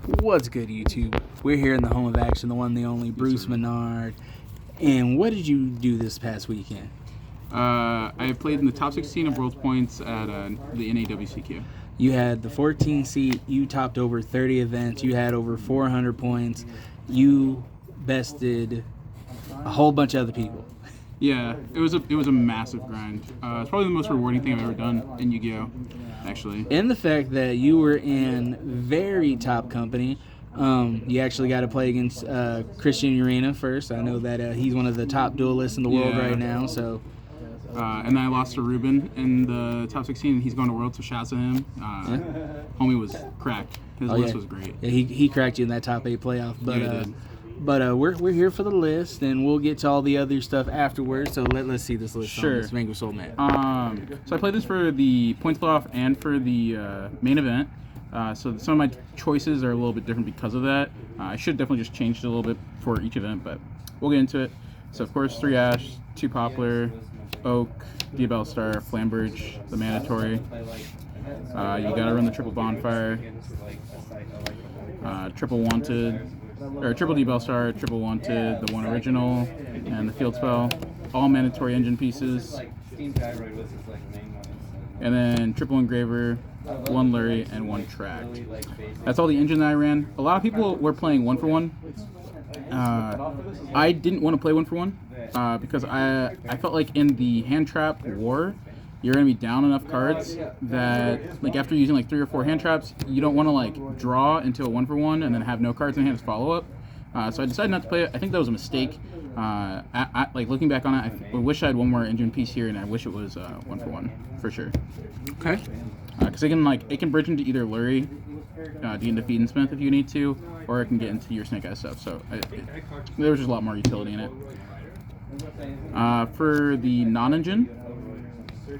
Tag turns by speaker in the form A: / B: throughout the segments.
A: What's good, YouTube? We're here in the home of action, the one, the only, Bruce Menard. And what did you do this past weekend?
B: I played in the top 16 of World Points at the NAWCQ.
A: You had the 14 seat. You topped over 30 events. You had over 400 points. You bested a whole bunch of other people.
B: Yeah, it was a massive grind. It's probably the most rewarding thing I've ever done in Yu-Gi-Oh! Actually.
A: And the fact that you were in very top company. You actually got to play against Christian Urena first. I know that he's one of the top duelists in the world right now. So,
B: and then I lost to Ruben in the top 16. He's going to Worlds, so shouts to him. Homie was cracked. His list was great.
A: Yeah, he cracked you in that top 8 playoff. But
B: yeah, he did.
A: But we're here for the list, and we'll get to all the other stuff afterwards. So let's see this list.
B: Sure.
A: On this Vanquish Soul Mat.
B: So I played this for the points playoff and for the main event. So some of my choices are a little bit different because of that. I should definitely just change it a little bit for each event, but we'll get into it. So of course, 3 Ash, 2 Poplar, Oak, Diabell Star, Flambridge, the Mandatory. You gotta run the triple Bonfire, triple Wanted, or triple Diabell Star, triple Wanted, the 1 Original, and the Field Spell. All mandatory engine pieces. And then triple Engraver, 1 Lurie, and 1 Track. That's all the engine that I ran. A lot of people were playing 1-for-1. I didn't want to play 1-for-1 because I felt like in the hand trap war, you're going to be down enough cards that, like, after using like 3 or 4 hand traps, you don't want to like draw into a 1-for-1 and then have no cards in hand as follow-up. So I decided not to play it. I think that was a mistake. Like looking back on it, I wish I had 1 more engine piece here, and I wish it was 1-for-1 for sure.
A: Okay.
B: Because it can bridge into either Lurie to get into Fiendsmith if you need to, or it can get into your Snake Eyes stuff. So there was just a lot more utility in it. For the non-engine,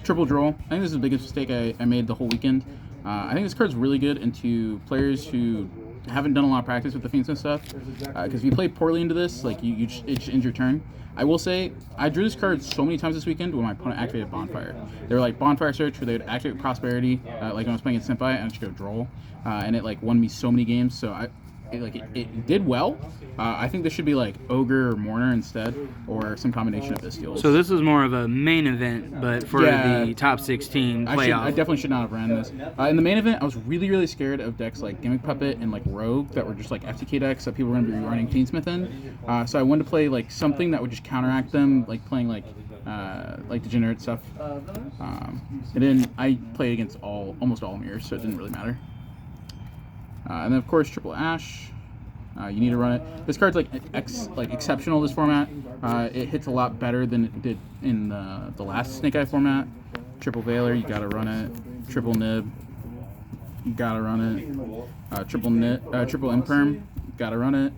B: triple Droll. I think this is the biggest mistake I made the whole weekend. I think this card's really good into players who haven't done a lot of practice with the Fiendsmith stuff. Because if you play poorly into this, like it just ends your turn. I will say, I drew this card so many times this weekend when my opponent activated Bonfire. They were like Bonfire Search, where they would activate Prosperity, like when I was playing in Senpai, and I just go Droll. And it like won me so many games, so it did well. I think this should be like Ogre or Mourner instead, or some combination of Bestials.
A: So this was more of a main event, but for the top 16 playoff.
B: I definitely should not have ran this. In the main event, I was really, really scared of decks like Gimmick Puppet and like Rogue that were just like FTK decks that people were going to be running Fiendsmith in. So I wanted to play like something that would just counteract them, like playing like Degenerate stuff. And then I played against almost all mirrors, so it didn't really matter. And then of course triple Ash. You need to run it. This card's like exceptional this format. It hits a lot better than it did in the last Snake Eye format. Triple Veiler, you gotta run it. Triple Nib, you gotta run it. Triple Imperm, you gotta run it.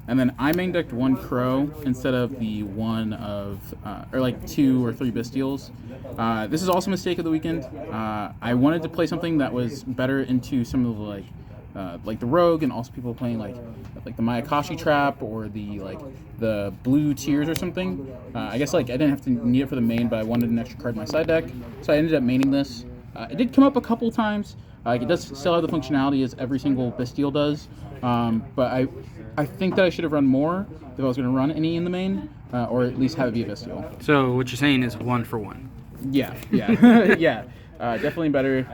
B: And then I main decked 1 Crow instead of the 1 of, or like 2 or 3 Bestials. This is also a mistake of the weekend. I wanted to play something that was better into some of the like the Rogue, and also people playing like the Mayakashi Trap or the Blue Tears or something. I guess like I didn't have to need it for the main, but I wanted an extra card in my side deck, so I ended up maining this. It did come up a couple times. It does still have the functionality as every single Bestial does, but I think that I should have run more if I was going to run any in the main, or at least have it be a Bestial.
A: So what you're saying is 1-for-1.
B: Yeah. Yeah. Definitely better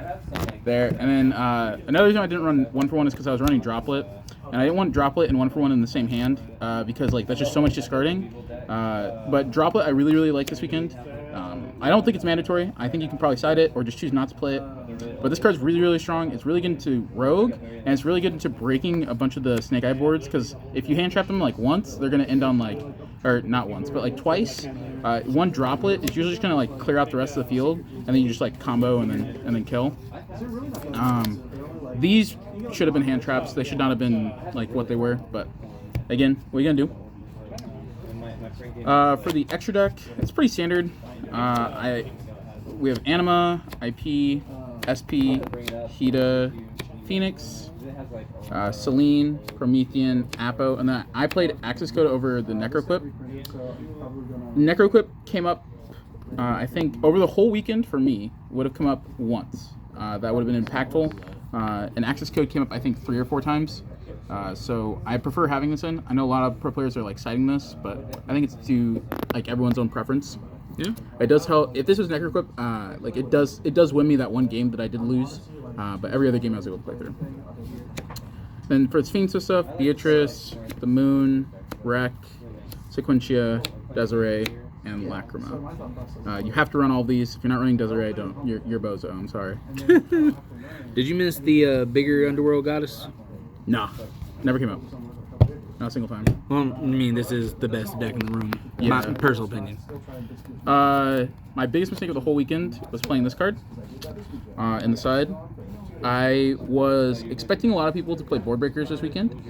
B: there. And then another reason I didn't run 1-for-1 is because I was running Droplet, and I didn't want Droplet and 1-for-1 in the same hand because like that's just so much discarding. But Droplet I really, really like this weekend. I don't think it's mandatory. I think you can probably side it or just choose not to play it. But this card's really, really strong. It's really good into Rogue, and it's really good into breaking a bunch of the Snake Eye boards, because if you hand trap them like once, they're going to end on like, or not once, but like twice. 1 Droplet is usually just going to like clear out the rest of the field, and then you just like combo and then kill. These should have been hand traps. They should not have been like what they were, but again, what are you going to do? For the extra deck, it's pretty standard. We have Anima, IP, SP, Hida, Phoenix, Selene, Promethean, Apo, and then I played Access Code over the Necroquip. Necroquip came up, I think, over the whole weekend for me, would have come up once. That would have been impactful. And Access Code came up, I think, 3 or 4 times. So I prefer having this in. I know a lot of pro players are like citing this, but I think it's to like everyone's own preference.
A: Yeah.
B: It does help. If this was Necro Equip, like it does win me that one game that I did lose, but every other game I was able to play through. Then for its Fiendsmith stuff, Beatrice, the Moon, Wreck, Sequentia, Desiree, and Lacrima. You have to run all these. If you're not running Desiree, don't. You're bozo. I'm sorry.
A: Did you miss the bigger Underworld Goddess?
B: Nah, never came up. Not a single time.
A: Well, I mean, this is the best deck in the room.
B: Yeah.
A: My personal opinion.
B: My biggest mistake of the whole weekend was playing this card in the side. I was expecting a lot of people to play board breakers this weekend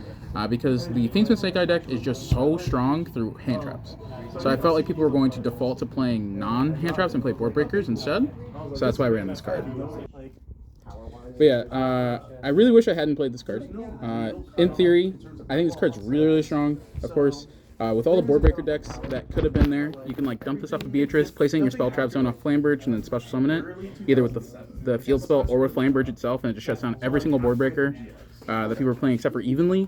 B: because the Fiendsmith Snake Eye deck is just so strong through hand traps. So I felt like people were going to default to playing non-hand traps and play board breakers instead. So that's why I ran this card. But yeah, I really wish I hadn't played this card. In theory, I think this card's really, really strong. Of course, with all the board breaker decks that could have been there, you can like dump this off of Beatrice, place it in your spell trap zone off Flamberge, and then special summon it, either with the field spell or with Flamberge itself, and it just shuts down every single board breaker that people are playing except for Evenly.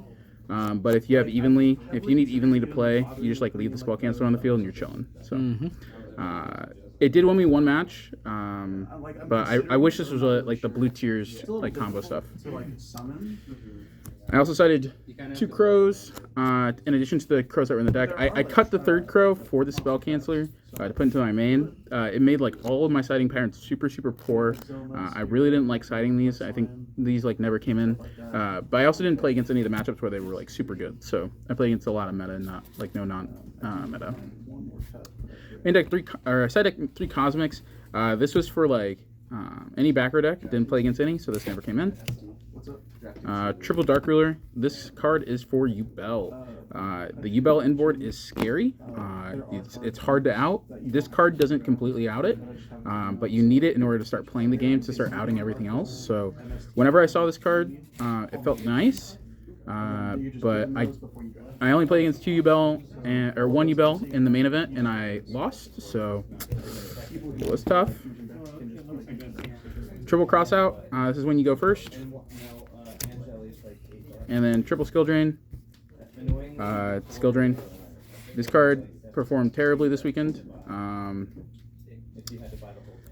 B: But if you have Evenly, if you need Evenly to play, you just like leave the spell cancel on the field and you're chilling. So. It did win me one match, but I wish this was like the blue tiers like combo stuff. I also cited 2 crows in addition to the crows that were in the deck. I cut the 3rd crow for the spell canceller to put into my main. It made like all of my citing patterns super poor. I really didn't like citing these. I think these like never came in. But I also didn't play against any of the matchups where they were like super good. So I played against a lot of meta, not like no non-meta. Main deck side deck 3 Cosmics. This was for like any backer deck. Didn't play against any, so this never came in. Triple Dark Ruler. This card is for Yubel. The Yubel inboard is scary. It's hard to out. This card doesn't completely out it, but you need it in order to start playing the game to start outing everything else. So whenever I saw this card, it felt nice. But I only played against 2 Yubel or 1 Yubel in the main event, and I lost, so it was tough. Triple cross out. This is when you go first, and then triple skill drain. Skill drain. This card performed terribly this weekend.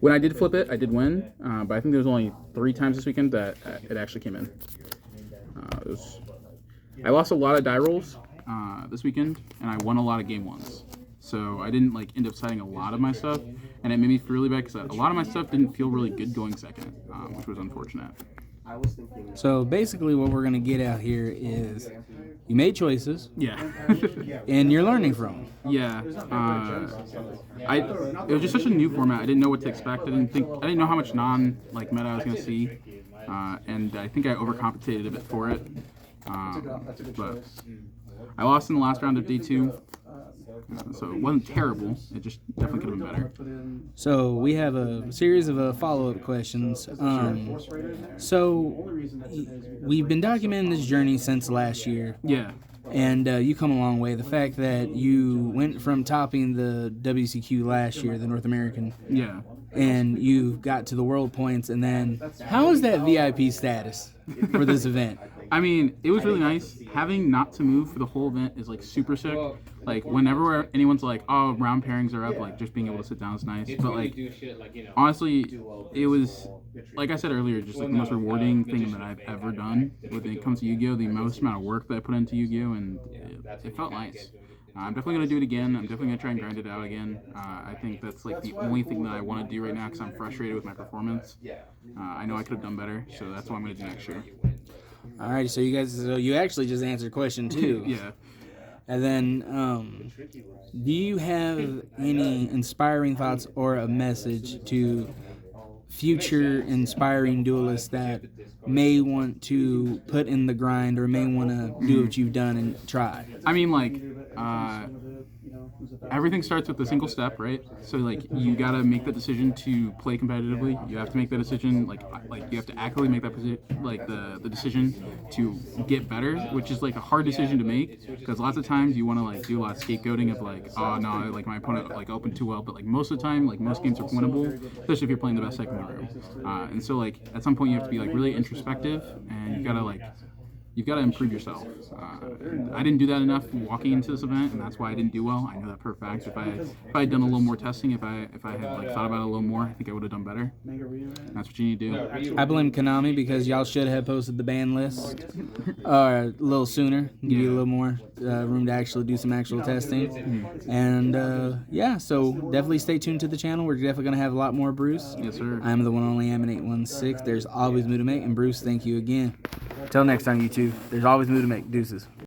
B: When I did flip it, I did win, but I think there was only 3 times this weekend that it actually came in. I lost a lot of die rolls this weekend, and I won a lot of game ones. So I didn't like end up citing a lot of my stuff, and it made me feel really bad because a lot of my stuff didn't feel really good going second, which was unfortunate.
A: So basically what we're going to get out here is you made choices.
B: Yeah.
A: And you're learning from them.
B: Yeah. It was just such a new format. I didn't know what to expect. I didn't know how much meta I was going to see. And I think I overcompensated a bit for it. But I lost in the last round of day 2. So it wasn't terrible. It just definitely could have been better.
A: So we have a series of follow-up questions. So we've been documenting this journey since last year.
B: Yeah.
A: And you come a long way. The fact that you went from topping the WCQ last year, the North American.
B: Yeah.
A: And you got to the world points, and then how is that VIP status for this event?
B: I mean, it was really nice. Having not to move for the whole event is like super sick. Like whenever anyone's like, "Oh, round pairings are up," like just being able to sit down is nice. But like, honestly, it was like I said earlier, just like the most rewarding thing that I've ever done when it comes to Yu-Gi-Oh. The most amount of work that I put into Yu-Gi-Oh, and it felt nice. I'm definitely going to do it again. I'm definitely going to try and grind it out again. I think that's like the only thing that I want to do right now because I'm frustrated with my performance. I know I could have done better, so that's what I'm going to do next year.
A: All right, so you actually just answered question 2.
B: Yeah.
A: And then, do you have any inspiring thoughts or a message to future inspiring duelists that may want to put in the grind or may want to do what you've done and try?
B: I mean, like, everything starts with a single step, right? So, like, you gotta make the decision to play competitively. You have to make that decision, like you have to actively make that the decision to get better, which is like a hard decision to make because lots of times you want to like do a lot of scapegoating of like, oh no, like my opponent like opened too well, but like most of the time, like most games are winnable, especially if you're playing the best deck in the room. And so like at some point you have to be like really introspective and you gotta like you've got to improve yourself. I didn't do that enough walking into this event, and that's why I didn't do well. I know that for a fact. If I had done a little more testing, if I had like thought about it a little more, I think I would have done better. That's what you need to do.
A: I blame Konami because y'all should have posted the ban list a little sooner, give you a little more room to actually do some actual testing. And yeah, so definitely stay tuned to the channel. We're definitely going to have a lot more Bruce.
B: Yes, sir.
A: I'm the one only Ammon816. There's always Moo to make. And Bruce, thank you again. Till next time, you two. There's always Moo to make. Deuces.